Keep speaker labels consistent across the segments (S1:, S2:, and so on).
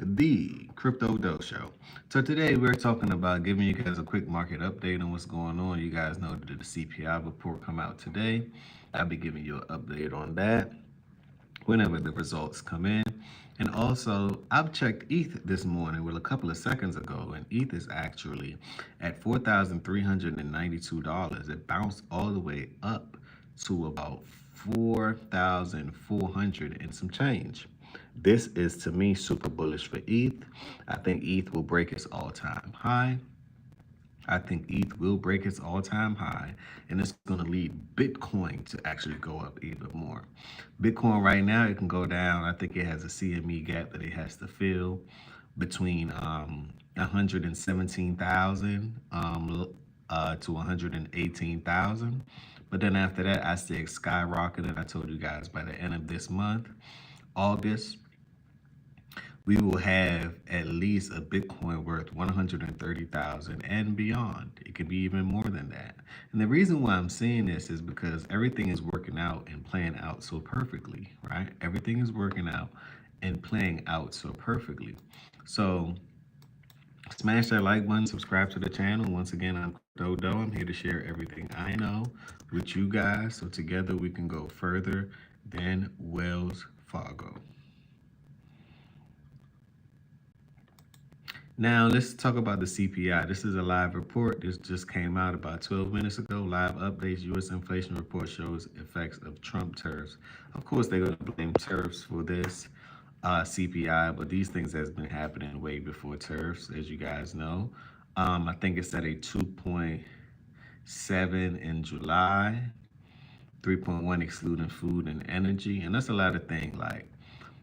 S1: the Crypto Dough Show. So today we're talking about giving you guys a quick market update on what's going on. You guys know that the CPI report come out today. I'll be giving you an update on that whenever the results come in. And also, I've checked ETH this morning, well, a couple of seconds ago, and ETH is actually at $4,392. It bounced all the way up to about 4,400 and some change. This is to me super bullish for ETH. I think ETH will break its all-time high. I think ETH will break its all-time high, and it's going to lead Bitcoin to actually go up even more. Bitcoin right now, it can go down. I think it has a CME gap that it has to fill between 117,000 to 118,000. But then after that, I see it skyrocketing. I told you guys by the end of this month, August, we will have at least a Bitcoin worth 130,000 and beyond. It could be even more than that. And the reason why I'm saying this is because everything is working out and playing out so perfectly, right? Everything is working out and playing out so perfectly. So smash that like button, subscribe to the channel. Once again, I'm Dodo. I'm here to share everything I know with you guys so together we can go further than Wells Fargo. Now, let's talk about the CPI. This is a live report. This just came out about 12 minutes ago. Live updates. U.S. inflation report shows effects of Trump tariffs. Of course, they're going to blame tariffs for this CPI, but these things has been happening way before tariffs, as you guys know. I think it's at a 2.7 in July, 3.1 excluding food and energy, and that's a lot of things. Like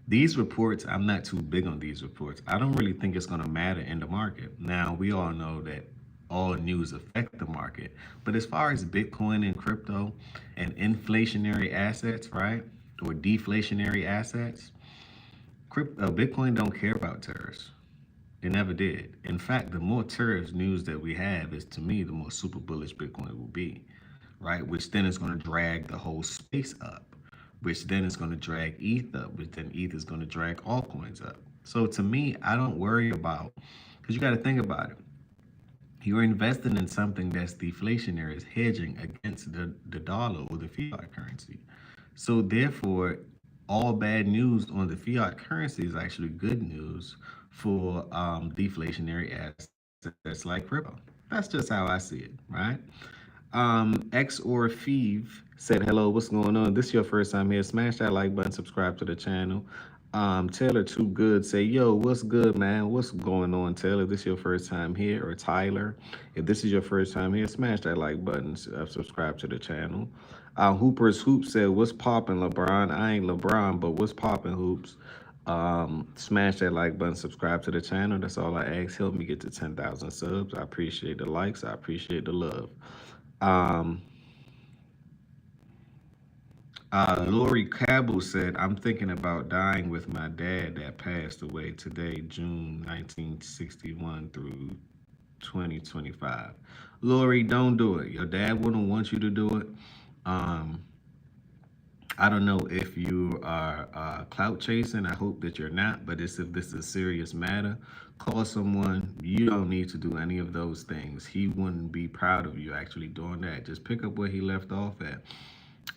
S1: these reports, I'm not too big on these reports. I don't really think it's going to matter in the market. Now, we all know that all news affect the market. But as far as Bitcoin and crypto and inflationary assets, right? Or deflationary assets, Bitcoin don't care about tariffs. It never did. In fact, the more tariffs news that we have is to me, the more super bullish Bitcoin will be, right? Which then is going to drag the whole space up, which then is going to drag ETH up, which then ETH is going to drag altcoins up. So to me, I don't worry about, because you got to think about it. You're investing in something that's deflationary, is hedging against the dollar or the fiat currency. So therefore, all bad news on the fiat currency is actually good news for deflationary assets like crypto. That's just how I see it, right? X or Feeve said, hello, what's going on? This is your first time here. Smash that like button, subscribe to the channel. Taylor Too Good say, yo, what's good, man? What's going on, Taylor? This is your first time here, or Tyler. If this is your first time here, smash that like button, subscribe to the channel. Hooper's Hoops said, what's popping, LeBron? I ain't LeBron, but what's popping, Hoops? Smash that like button, subscribe to the channel. That's all I ask. Help me get to 10,000 subs. I appreciate the likes. I appreciate the love. Um, Lori Cabell said, I'm thinking about dying with my dad that passed away today, June 1961 through 2025. Lori, don't do it. Your dad wouldn't want you to do it. Um, I don't know if you are clout chasing. I hope that you're not, but if this is a serious matter, call someone. You don't need to do any of those things. He wouldn't be proud of you actually doing that. Just pick up where he left off at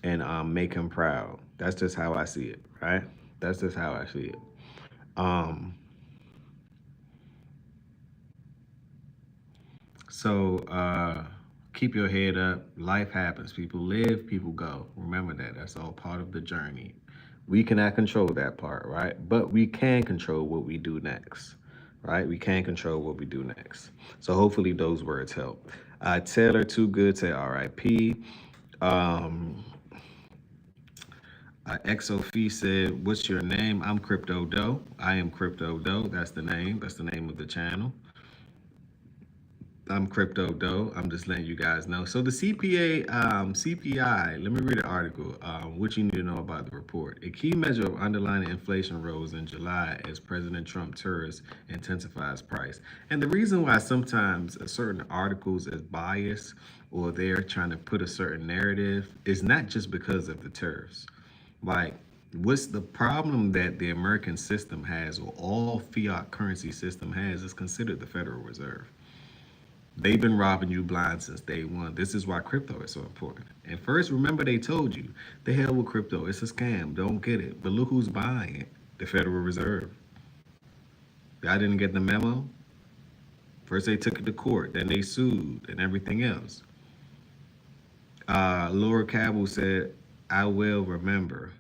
S1: and make him proud. That's just how I see it, right? That's just how I see it. Um, so keep your head up. Life happens. People live, people go. Remember that. That's all part of the journey. We cannot control that part, right? But we can control what we do next, right? We can control what we do next. So hopefully those words help. Taylor Too Good say RIP. XOFI said, what's your name? I'm Crypto Dough. I am Crypto Dough. That's the name. That's the name of the channel. I'm Crypto Dough. I'm just letting you guys know. So the CPI, let me read the article. What you need to know about the report. A key measure of underlying inflation rose in July as President Trump tariffs intensifies price. And the reason why sometimes certain articles is biased or they're trying to put a certain narrative is not just because of the tariffs. Like What's the problem that the American system has, or all fiat currency system has, is considered the Federal Reserve. They've been robbing you blind since day one. This is why crypto is so important. And first, remember they told you, the hell with crypto, it's a scam. Don't get it. But look who's buying it: the Federal Reserve. Y'all didn't get the memo. First, they took it to court, then they sued, and everything else. Laura Cabell said, "I will remember."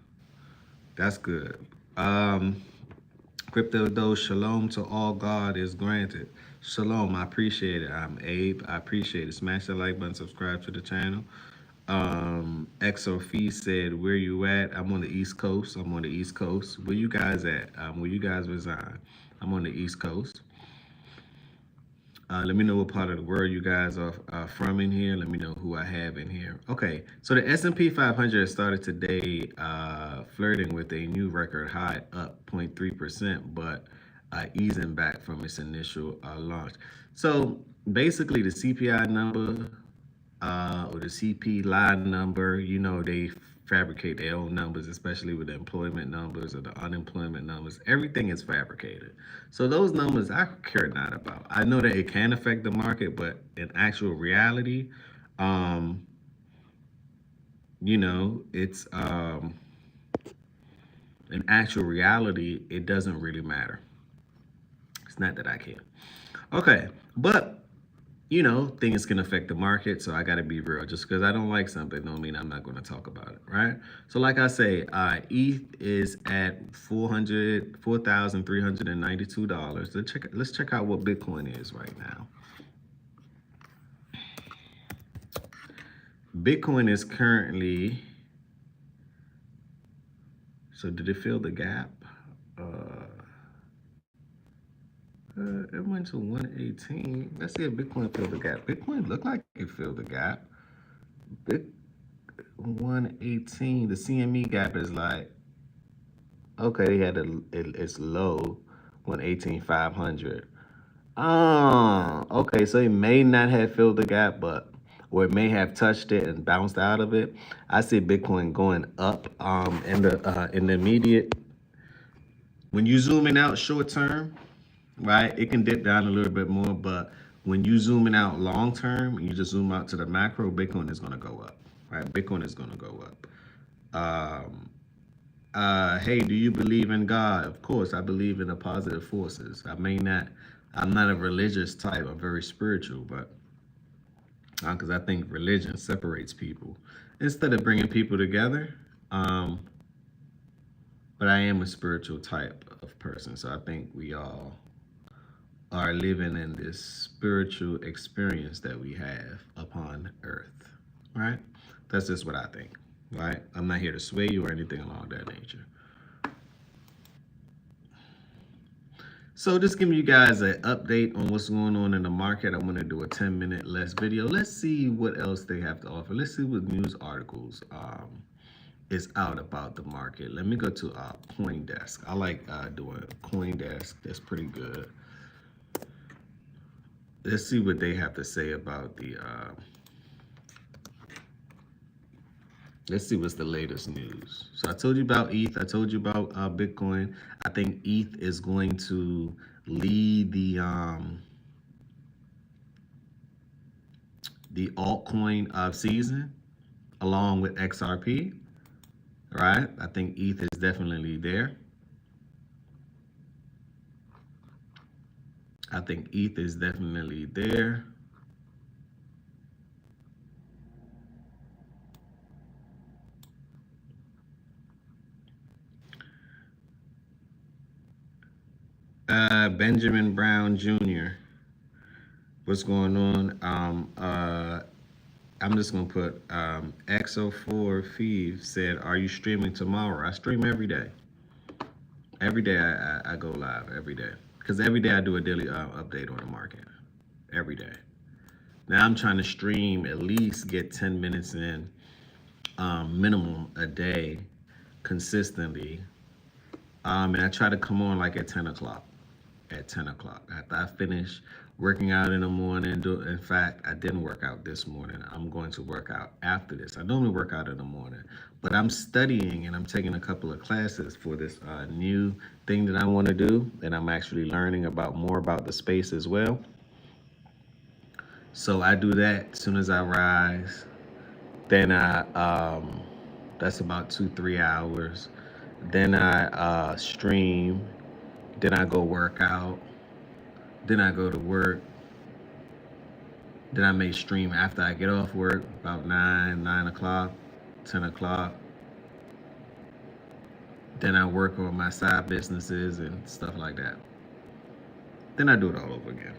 S1: That's good. Um, Crypto though, shalom to all, God is granted. Shalom, I appreciate it. I'm Abe. I appreciate it. Smash the like button, subscribe to the channel. XOFE said, "Where you at?" I'm on the East Coast. I'm on the East Coast. Where you guys at? Where you guys reside? I'm on the East Coast. Let me know what part of the world you guys are from in here. Let me know who I have in here. Okay, so the S&P 500 started today flirting with a new record high, up 0.3%, but easing back from its initial launch. So basically, the CPI number or the CPI number, they fabricate their own numbers, especially with the employment numbers or the unemployment numbers. Everything is fabricated. So those numbers I care not about. I know that it can affect the market, but in actual reality, um, it's in actual reality, it doesn't really matter. It's not that I care. Okay, but things can affect the market, so I got to be real. Just because I don't like something don't mean I'm not going to talk about it, right? So like I say, ETH is at $4,392. Let's check out what Bitcoin is right now. Bitcoin is currently, so did it fill the gap? It went to 118. Let's see if Bitcoin filled the gap. Bitcoin looked like it filled the gap. Bit 118. The CME gap is like, okay, they had it's low 118,500. Okay, so it may not have filled the gap, or it may have touched it and bounced out of it. I see Bitcoin going up in the immediate. When you zooming out short term, right, it can dip down a little bit more, but when you zooming out long term, and you just zoom out to the macro, Bitcoin is going to go up, right? Bitcoin is going to go up. Hey, do you believe in God? Of course, I believe in the positive forces. I'm not a religious type. I'm very spiritual, but because I think religion separates people instead of bringing people together. Um, but I am a spiritual type of person, so I think we all are living in this spiritual experience that we have upon earth, right? That's just what I think, right? I'm not here to sway you or anything along that nature. So just giving you guys an update on what's going on in the market. I'm going to do a 10-minute less video. Let's see what else they have to offer. Let's see what news articles is out about the market. Let me go to CoinDesk. I like doing CoinDesk. That's pretty good. Let's see what they have to say about the let's see what's the latest news. So I told you about ETH. I told you about Bitcoin. I think ETH is going to lead the altcoin of season along with XRP. Right? I think ETH is definitely there. I think ETH is definitely there. Benjamin Brown Jr. What's going on? I'm just gonna put XO4 Feeve said, "Are you streaming tomorrow?" I stream every day. Every day I go live every day because every day I do a daily update on the market. Every day. Now I'm trying to stream at least get 10 minutes in minimum a day consistently. And I try to come on like at 10 o'clock. at 10 o'clock. After I finish working out in the morning, in fact, I didn't work out this morning. I'm going to work out after this. I normally work out in the morning, but I'm studying and I'm taking a couple of classes for this new thing that I want to do. And I'm actually learning about more about the space as well. So I do that as soon as I rise. Then that's about 2, 3 hours. Then I stream. Then I go work out. Then I go to work. Then I may stream after I get off work, about 9 o'clock, 10 o'clock. Then I work on my side businesses and stuff like that. Then I do it all over again.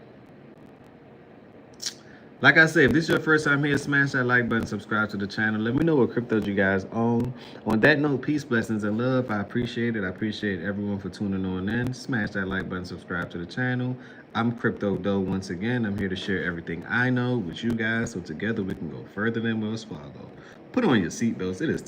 S1: Like I said, if this is your first time here, smash that like button, subscribe to the channel. Let me know what cryptos you guys own. On that note, peace, blessings, and love. I appreciate it. I appreciate everyone for tuning on in. Smash that like button, subscribe to the channel. I'm Crypto Doe once again. I'm here to share everything I know with you guys so together we can go further than Wells Fargo. Put on your seatbelts. It is